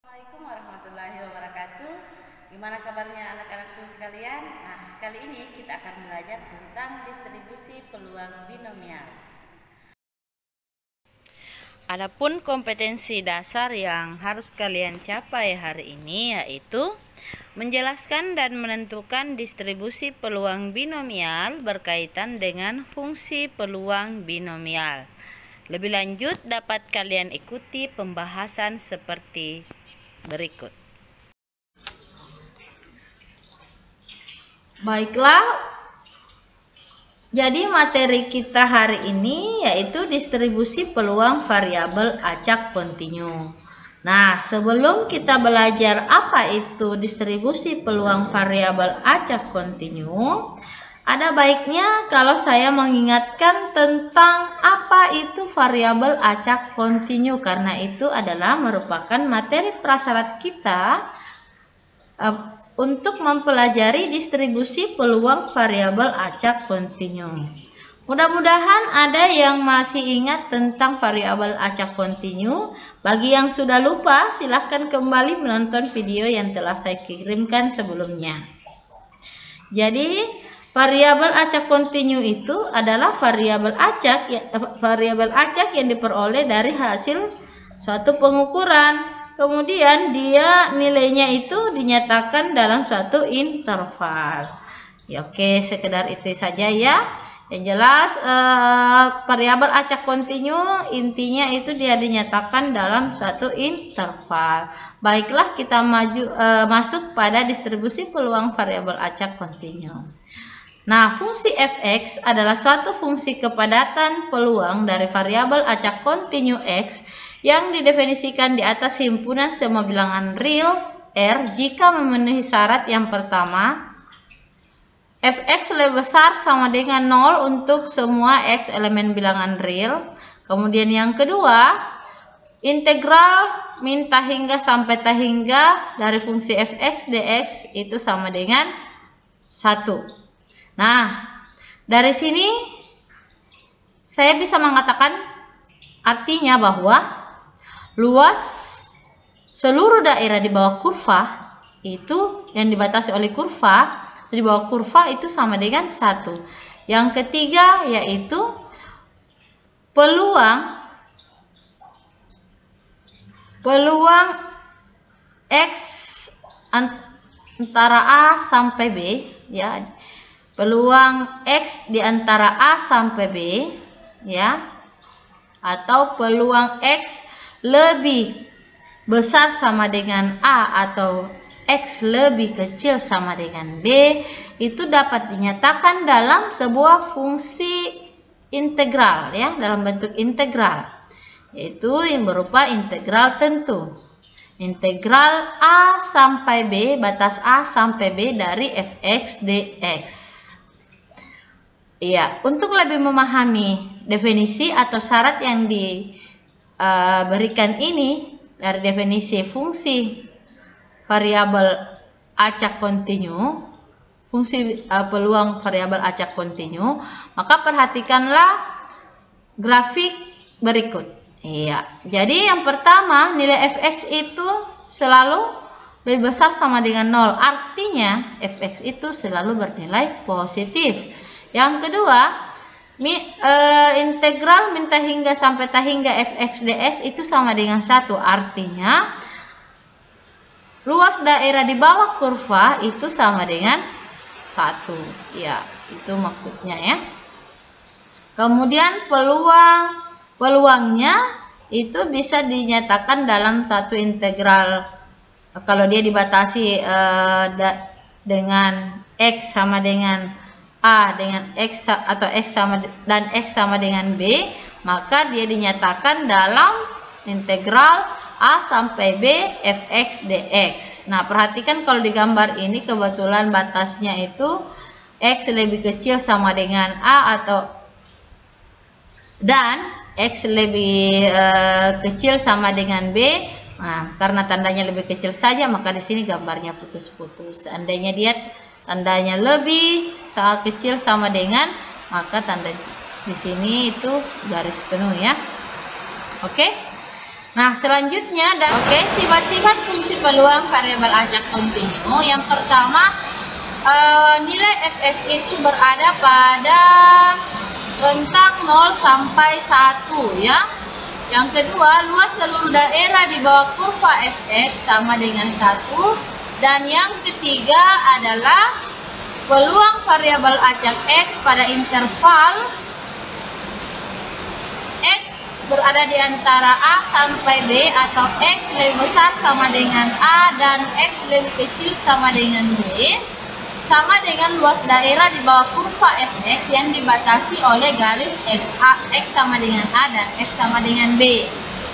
Assalamualaikum warahmatullahi wabarakatuh. Gimana kabarnya anak-anakku sekalian? Nah, kali ini kita akan belajar tentang distribusi peluang binomial. Adapun kompetensi dasar yang harus kalian capai hari ini yaitu menjelaskan dan menentukan distribusi peluang binomial berkaitan dengan fungsi peluang binomial. Lebih lanjut dapat kalian ikuti pembahasan seperti berikut. Baiklah, jadi materi kita hari ini yaitu distribusi peluang variabel acak kontinu. Nah, sebelum kita belajar apa itu distribusi peluang variabel acak kontinu, ada baiknya kalau saya mengingatkan tentang apa itu variabel acak kontinu, karena itu adalah merupakan materi prasyarat kita untuk mempelajari distribusi peluang variabel acak kontinu. Mudah-mudahan ada yang masih ingat tentang variabel acak kontinu. Bagi yang sudah lupa, silahkan kembali menonton video yang telah saya kirimkan sebelumnya. Jadi, variabel acak kontinu itu adalah variabel acak yang diperoleh dari hasil suatu pengukuran. Kemudian dia nilainya itu dinyatakan dalam suatu interval. Ya, oke, sekedar itu saja ya. Yang jelas variabel acak kontinu intinya itu dia dinyatakan dalam suatu interval. Baiklah, kita masuk pada distribusi peluang variabel acak kontinu. Nah, fungsi fx adalah suatu fungsi kepadatan peluang dari variabel acak kontinu x yang didefinisikan di atas himpunan semua bilangan real R jika memenuhi syarat yang pertama, fx lebih besar sama dengan 0 untuk semua x elemen bilangan real. Kemudian yang kedua, integral min hingga sampai hingga dari fungsi fx dx itu sama dengan 1. Nah, dari sini saya bisa mengatakan artinya bahwa luas seluruh daerah di bawah kurva itu yang dibatasi oleh kurva, di bawah kurva itu sama dengan 1. Yang ketiga yaitu peluang X antara A sampai B, ya. Peluang X di antara A sampai B, ya. Atau peluang X lebih besar sama dengan A atau X lebih kecil sama dengan B, itu dapat dinyatakan dalam sebuah fungsi integral, ya, dalam bentuk integral, yaitu yang berupa integral tentu. Integral A sampai B, batas A sampai B dari fx dx. Iya, untuk lebih memahami definisi atau syarat yang diberikan ini dari definisi fungsi variabel acak kontinu, fungsi peluang variabel acak kontinu, maka perhatikanlah grafik berikut. Iya, jadi yang pertama nilai fx itu selalu lebih besar sama dengan 0, artinya fx itu selalu bernilai positif. Yang kedua, integral min hingga sampai hingga fx dx itu sama dengan 1, artinya luas daerah di bawah kurva itu sama dengan 1. Ya, itu maksudnya ya. Kemudian peluangnya itu bisa dinyatakan dalam satu integral kalau dia dibatasi dengan x sama dengan A dengan X atau X sama dengan B, maka dia dinyatakan dalam integral A sampai B fx dx. Nah, perhatikan kalau di gambar ini kebetulan batasnya itu X lebih kecil sama dengan A dan X lebih kecil sama dengan B. Nah, karena tandanya lebih kecil saja, maka di sini gambarnya putus-putus. Seandainya dia tandanya lebih kecil sama dengan, maka tanda di sini itu garis penuh ya. Oke. Nah, selanjutnya sifat-sifat fungsi peluang variabel acak kontinu. Yang pertama, nilai fx itu berada pada rentang 0 sampai 1 ya. Yang kedua, luas seluruh daerah di bawah kurva fx sama dengan 1. Dan yang ketiga adalah peluang variabel acak x pada interval x berada di antara A sampai B atau X lebih besar sama dengan A dan X lebih kecil sama dengan B, sama dengan luas daerah di bawah kurva fx yang dibatasi oleh garis X sama dengan A dan X sama dengan B.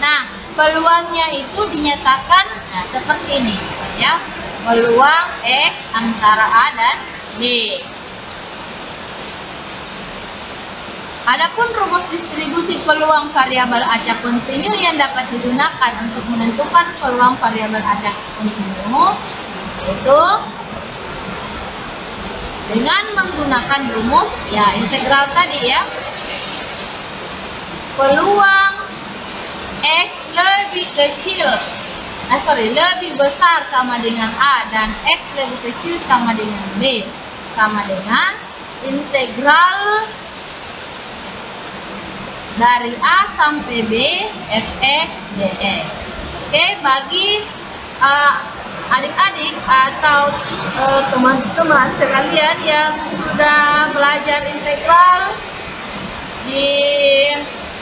Nah, peluangnya itu dinyatakan seperti ini ya, peluang X antara A dan B. Adapun rumus distribusi peluang variabel acak kontinu yang dapat digunakan untuk menentukan peluang variabel acak kontinu itu dengan menggunakan rumus ya integral tadi ya. Peluang X lebih besar sama dengan A dan X lebih kecil sama dengan B, sama dengan integral dari A sampai B fx dx. Oke, bagi adik-adik atau teman-teman sekalian yang sudah belajar integral di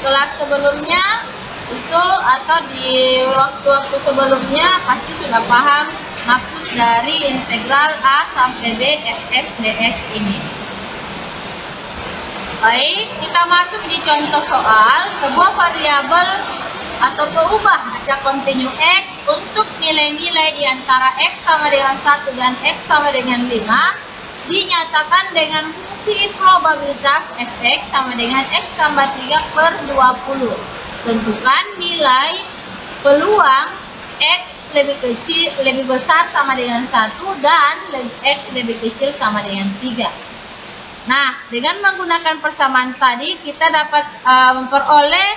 kelas sebelumnya itu atau di waktu-waktu sebelumnya pasti sudah paham maksud dari integral A sampai B fx dx ini. Baik, kita masuk di contoh soal. Sebuah variabel atau peubah acak kontinu X untuk nilai-nilai di antara X sama dengan 1 dan X sama dengan 5 dinyatakan dengan fungsi probabilitas fx sama dengan X tambah 3 per 20. Tentukan nilai peluang X lebih besar sama dengan 1 dan X lebih kecil sama dengan 3. Nah, dengan menggunakan persamaan tadi kita dapat memperoleh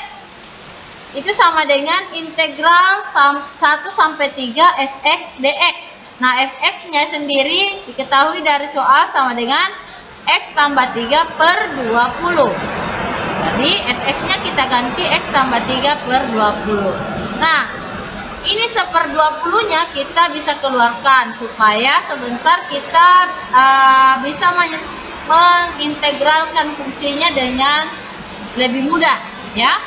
itu sama dengan integral 1 sampai 3 fx dx. Nah, fx-nya sendiri diketahui dari soal sama dengan X tambah 3 per 20. Jadi, fx-nya kita ganti X tambah 3 per 20. Nah, ini 1/20-nya kita bisa keluarkan supaya sebentar kita bisa mengintegralkan fungsinya dengan lebih mudah ya.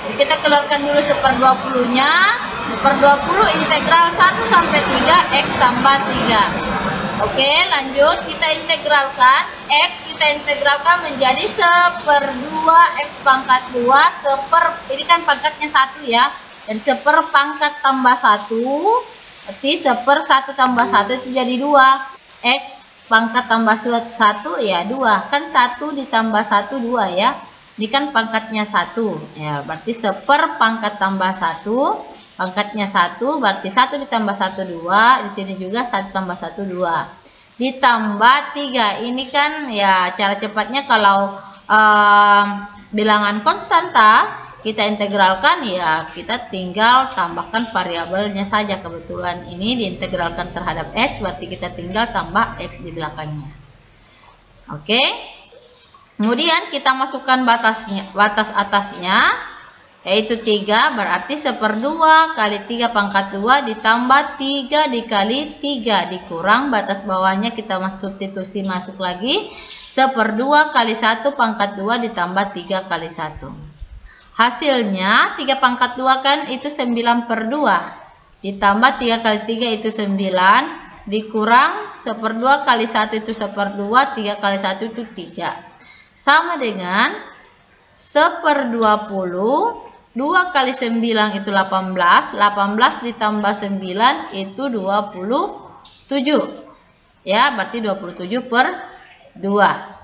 Jadi kita keluarkan dulu 1/20-nya. 1/20 integral 1 sampai 3 X tambah 3. Oke, lanjut kita integralkan. X kita integralkan menjadi 1/2 X pangkat 2 ini kan pangkatnya 1 ya. Dan 1/pangkat tambah 1 berarti 1/1 tambah 1 itu jadi 2. X pangkat tambah 1 ya 2, kan 1 ditambah 1 2 ya. Ini kan pangkatnya 1 ya, berarti 1/pangkat tambah 1, pangkatnya 1 berarti 1 ditambah 1 2, di sini juga 1 tambah 1 2 ditambah 3. Ini kan ya cara cepatnya kalau bilangan konstanta kita integralkan ya kita tinggal tambahkan variabelnya saja. Kebetulan ini diintegralkan terhadap X, berarti kita tinggal tambah X di belakangnya. Oke, kemudian kita masukkan batas atasnya yaitu 3, berarti 1/2 kali 3 pangkat 2 ditambah 3 dikali 3 dikurang batas bawahnya kita substitusi masuk lagi 1/2 kali 1 pangkat 2 ditambah 3 kali 1. Hasilnya 3 pangkat 2 kan itu 9/2 ditambah 3 kali 3 itu 9 dikurang 1/2 kali 1 itu 1/2, 3 kali 1 itu 3 sama dengan 1/20. 2 kali 9 itu 18, 18 ditambah 9 itu 27 ya, berarti 27/2.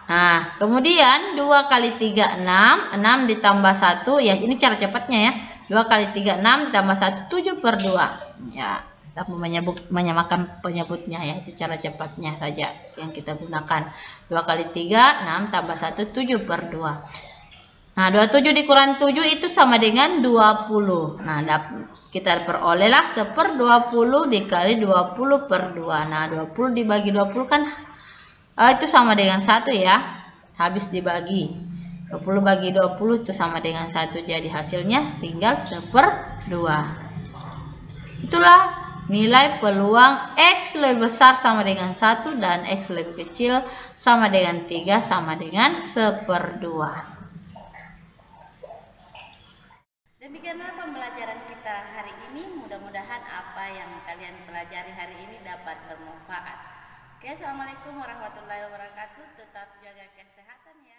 Nah, kemudian 2 kali 3 6, 6 ditambah 1 ya, ini cara cepatnya ya. 2 kali 3 6 ditambah 1 7/2. Ya, kita menyamakan penyebutnya ya, itu cara cepatnya saja yang kita gunakan. 2 kali 3 6 tambah 1 7/2. Nah, 27 dikurang 7 itu sama dengan 20. Nah, kita perolehlah 1/20 dikali 20 per 2. Nah, 20 dibagi 20 kan itu sama dengan 1 ya. Habis dibagi. 20 bagi 20 itu sama dengan 1. Jadi hasilnya tinggal 1/2. Itulah nilai peluang X lebih besar sama dengan 1 dan X lebih kecil sama dengan 3 sama dengan 1/2. Demikianlah pembelajaran kita hari ini. Mudah-mudahan apa yang kalian pelajari hari ini dapat bermanfaat. Oke, assalamualaikum warahmatullahi wabarakatuh. Tetap jaga kesehatan ya.